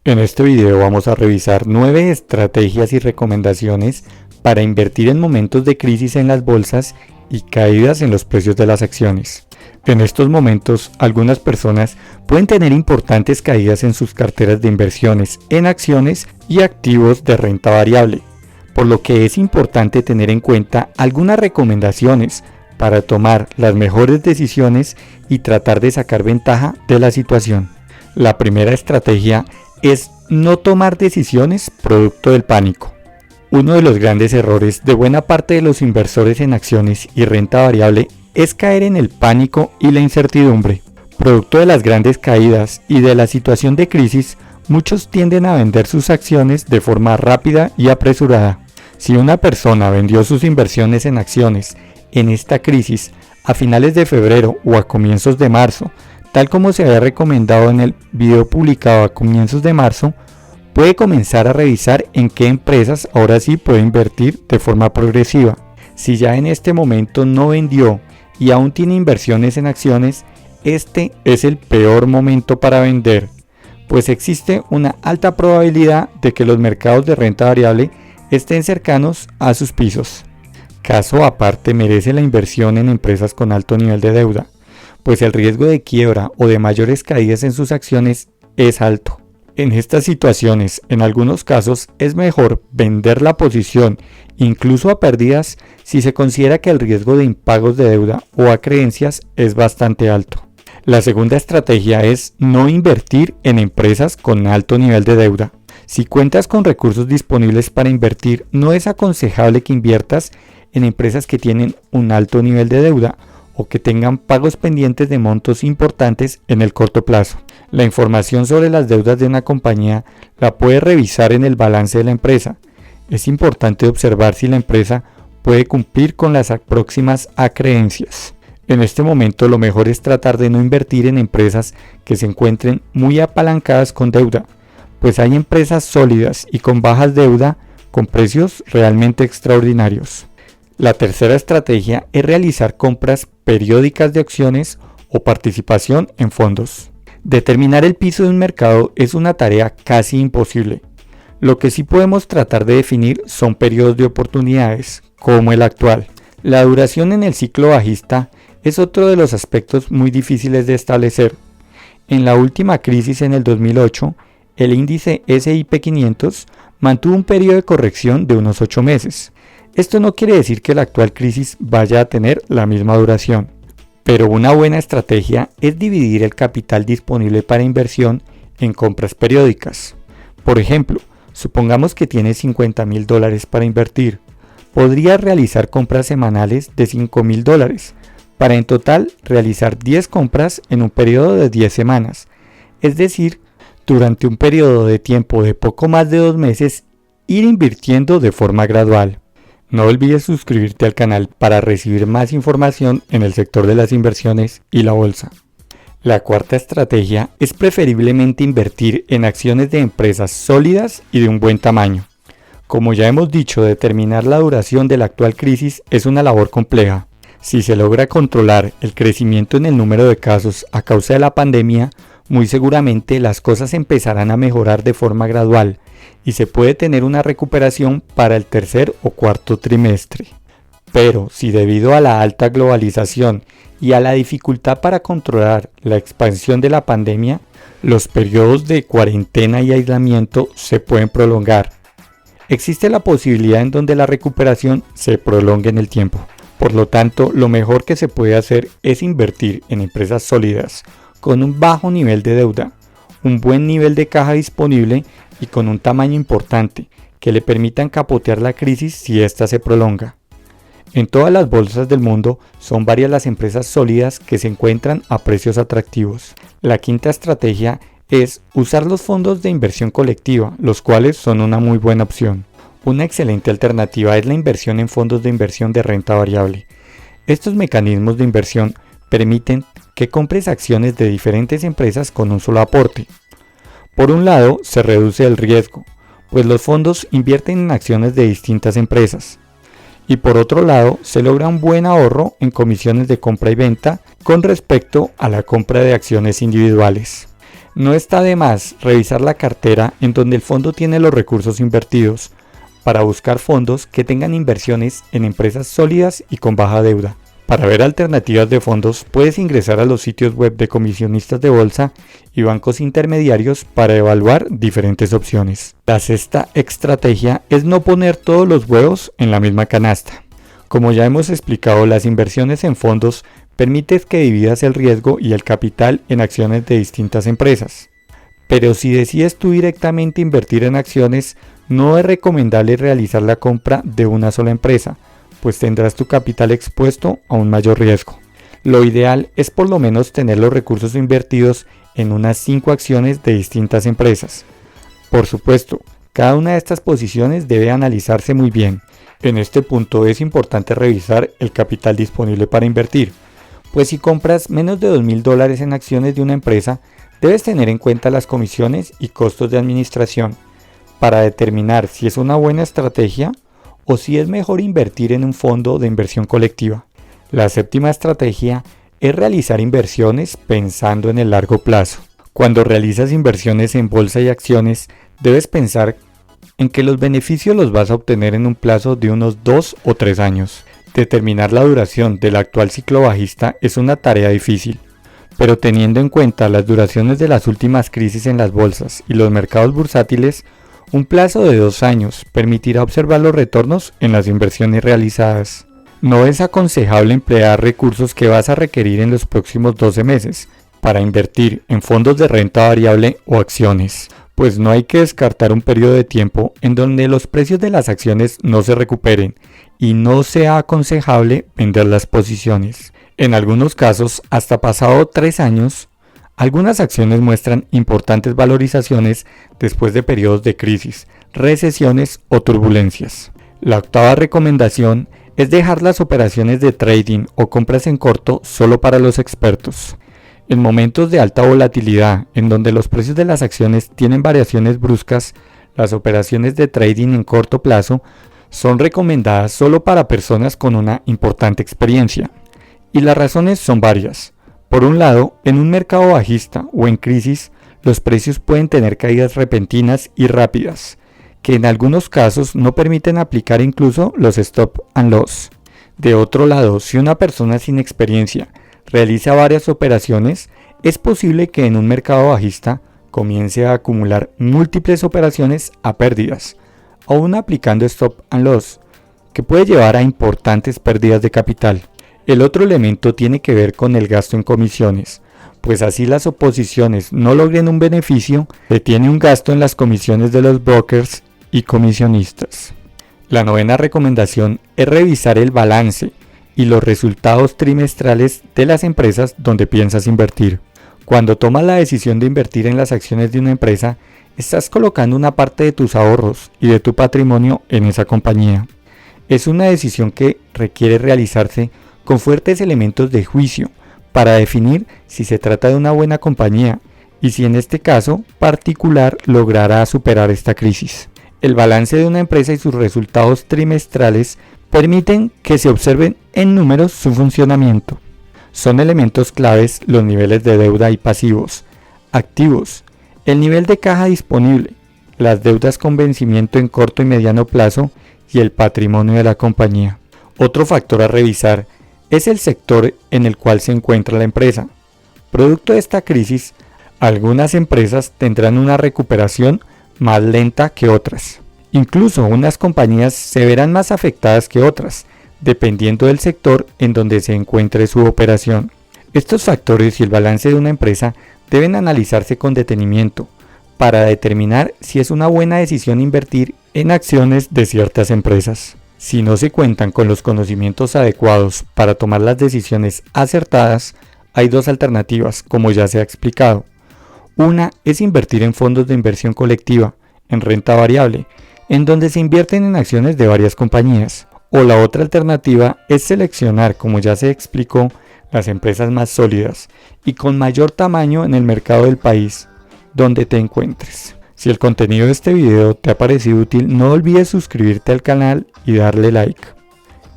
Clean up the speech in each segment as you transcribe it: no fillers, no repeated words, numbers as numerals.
En este video vamos a revisar 9 estrategias y recomendaciones para invertir en momentos de crisis en las bolsas y caídas en los precios de las acciones. En estos momentos, algunas personas pueden tener importantes caídas en sus carteras de inversiones en acciones y activos de renta variable, por lo que es importante tener en cuenta algunas recomendaciones para tomar las mejores decisiones y tratar de sacar ventaja de la situación. La primera estrategia es no tomar decisiones producto del pánico. Uno de los grandes errores de buena parte de los inversores en acciones y renta variable es caer en el pánico y la incertidumbre. Producto de las grandes caídas y de la situación de crisis, muchos tienden a vender sus acciones de forma rápida y apresurada. Si una persona vendió sus inversiones en acciones en esta crisis a finales de febrero o a comienzos de marzo, tal como se había recomendado en el video publicado a comienzos de marzo, puede comenzar a revisar en qué empresas ahora sí puede invertir de forma progresiva. Si ya en este momento no vendió y aún tiene inversiones en acciones, este es el peor momento para vender, pues existe una alta probabilidad de que los mercados de renta variable estén cercanos a sus pisos. Caso aparte merece la inversión en empresas con alto nivel de deuda, pues el riesgo de quiebra o de mayores caídas en sus acciones es alto. En estas situaciones, en algunos casos, es mejor vender la posición, incluso a pérdidas, si se considera que el riesgo de impagos de deuda o acreencias es bastante alto. La segunda estrategia es no invertir en empresas con alto nivel de deuda. Si cuentas con recursos disponibles para invertir, no es aconsejable que inviertas en empresas que tienen un alto nivel de deuda o que tengan pagos pendientes de montos importantes en el corto plazo. La información sobre las deudas de una compañía la puedes revisar en el balance de la empresa. Es importante observar si la empresa puede cumplir con las próximas acreencias. En este momento lo mejor es tratar de no invertir en empresas que se encuentren muy apalancadas con deuda, pues hay empresas sólidas y con bajas deuda con precios realmente extraordinarios. La tercera estrategia es realizar compras periódicas de acciones o participación en fondos. Determinar el piso de un mercado es una tarea casi imposible. Lo que sí podemos tratar de definir son periodos de oportunidades, como el actual. La duración en el ciclo bajista es otro de los aspectos muy difíciles de establecer. En la última crisis en el 2008, el índice S&P 500 mantuvo un periodo de corrección de unos 8 meses. Esto no quiere decir que la actual crisis vaya a tener la misma duración, pero una buena estrategia es dividir el capital disponible para inversión en compras periódicas. Por ejemplo, supongamos que tienes $50,000 para invertir. Podrías realizar compras semanales de $5,000 para en total realizar 10 compras en un periodo de 10 semanas, es decir, durante un periodo de tiempo de poco más de 2 meses, ir invirtiendo de forma gradual. No olvides suscribirte al canal para recibir más información en el sector de las inversiones y la bolsa. La cuarta estrategia es preferiblemente invertir en acciones de empresas sólidas y de un buen tamaño. Como ya hemos dicho, determinar la duración de la actual crisis es una labor compleja. Si se logra controlar el crecimiento en el número de casos a causa de la pandemia, muy seguramente las cosas empezarán a mejorar de forma gradual y se puede tener una recuperación para el tercer o cuarto trimestre. Pero si debido a la alta globalización y a la dificultad para controlar la expansión de la pandemia, los periodos de cuarentena y aislamiento se pueden prolongar, existe la posibilidad en donde la recuperación se prolongue en el tiempo. Por lo tanto, lo mejor que se puede hacer es invertir en empresas sólidas, con un bajo nivel de deuda, un buen nivel de caja disponible y con un tamaño importante que le permitan capotear la crisis si ésta se prolonga. En todas las bolsas del mundo son varias las empresas sólidas que se encuentran a precios atractivos. La quinta estrategia es usar los fondos de inversión colectiva, los cuales son una muy buena opción. Una excelente alternativa es la inversión en fondos de inversión de renta variable. Estos mecanismos de inversión permiten que compres acciones de diferentes empresas con un solo aporte. Por un lado, se reduce el riesgo, pues los fondos invierten en acciones de distintas empresas. Y por otro lado, se logra un buen ahorro en comisiones de compra y venta con respecto a la compra de acciones individuales. No está de más revisar la cartera en donde el fondo tiene los recursos invertidos, para buscar fondos que tengan inversiones en empresas sólidas y con baja deuda. Para ver alternativas de fondos, puedes ingresar a los sitios web de comisionistas de bolsa y bancos intermediarios para evaluar diferentes opciones. La sexta estrategia es no poner todos los huevos en la misma canasta. Como ya hemos explicado, las inversiones en fondos permiten que dividas el riesgo y el capital en acciones de distintas empresas. Pero si decides tú directamente invertir en acciones, no es recomendable realizar la compra de una sola empresa, pues tendrás tu capital expuesto a un mayor riesgo. Lo ideal es por lo menos tener los recursos invertidos en unas 5 acciones de distintas empresas. Por supuesto, cada una de estas posiciones debe analizarse muy bien. En este punto es importante revisar el capital disponible para invertir, pues si compras menos de $2.000 en acciones de una empresa, debes tener en cuenta las comisiones y costos de administración para determinar si es una buena estrategia o si es mejor invertir en un fondo de inversión colectiva. La séptima estrategia es realizar inversiones pensando en el largo plazo. Cuando realizas inversiones en bolsa y acciones, debes pensar en que los beneficios los vas a obtener en un plazo de unos 2 o 3 años. Determinar la duración del actual ciclo bajista es una tarea difícil, pero teniendo en cuenta las duraciones de las últimas crisis en las bolsas y los mercados bursátiles, un plazo de 2 años permitirá observar los retornos en las inversiones realizadas. No es aconsejable emplear recursos que vas a requerir en los próximos 12 meses para invertir en fondos de renta variable o acciones, pues no hay que descartar un periodo de tiempo en donde los precios de las acciones no se recuperen y no sea aconsejable vender las posiciones. En algunos casos, hasta pasado 3 años, algunas acciones muestran importantes valorizaciones después de periodos de crisis, recesiones o turbulencias. La octava recomendación es dejar las operaciones de trading o compras en corto solo para los expertos. En momentos de alta volatilidad, en donde los precios de las acciones tienen variaciones bruscas, las operaciones de trading en corto plazo son recomendadas solo para personas con una importante experiencia. Y las razones son varias. Por un lado, en un mercado bajista o en crisis, los precios pueden tener caídas repentinas y rápidas, que en algunos casos no permiten aplicar incluso los stop and loss. De otro lado, si una persona sin experiencia realiza varias operaciones, es posible que en un mercado bajista comience a acumular múltiples operaciones a pérdidas, aún aplicando stop and loss, que puede llevar a importantes pérdidas de capital. El otro elemento tiene que ver con el gasto en comisiones, pues así las oposiciones no logren un beneficio, se tiene un gasto en las comisiones de los brokers y comisionistas. La novena recomendación es revisar el balance y los resultados trimestrales de las empresas donde piensas invertir. Cuando tomas la decisión de invertir en las acciones de una empresa, estás colocando una parte de tus ahorros y de tu patrimonio en esa compañía. Es una decisión que requiere realizarse con fuertes elementos de juicio para definir si se trata de una buena compañía y si en este caso particular logrará superar esta crisis. El balance de una empresa y sus resultados trimestrales permiten que se observen en números su funcionamiento. Son elementos claves los niveles de deuda y pasivos, activos, el nivel de caja disponible, las deudas con vencimiento en corto y mediano plazo y el patrimonio de la compañía. Otro factor a revisar es el sector en el cual se encuentra la empresa. Producto de esta crisis, algunas empresas tendrán una recuperación más lenta que otras. Incluso unas compañías se verán más afectadas que otras, dependiendo del sector en donde se encuentre su operación. Estos factores y el balance de una empresa deben analizarse con detenimiento para determinar si es una buena decisión invertir en acciones de ciertas empresas. Si no se cuentan con los conocimientos adecuados para tomar las decisiones acertadas, hay 2 alternativas, como ya se ha explicado. Una es invertir en fondos de inversión colectiva, en renta variable, en donde se invierten en acciones de varias compañías. O la otra alternativa es seleccionar, como ya se explicó, las empresas más sólidas y con mayor tamaño en el mercado del país donde te encuentres. Si el contenido de este video te ha parecido útil, no olvides suscribirte al canal y darle like.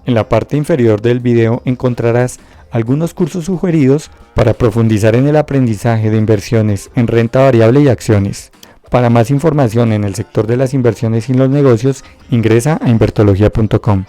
En la parte inferior del video encontrarás algunos cursos sugeridos para profundizar en el aprendizaje de inversiones en renta variable y acciones. Para más información en el sector de las inversiones y los negocios, ingresa a invertología.com.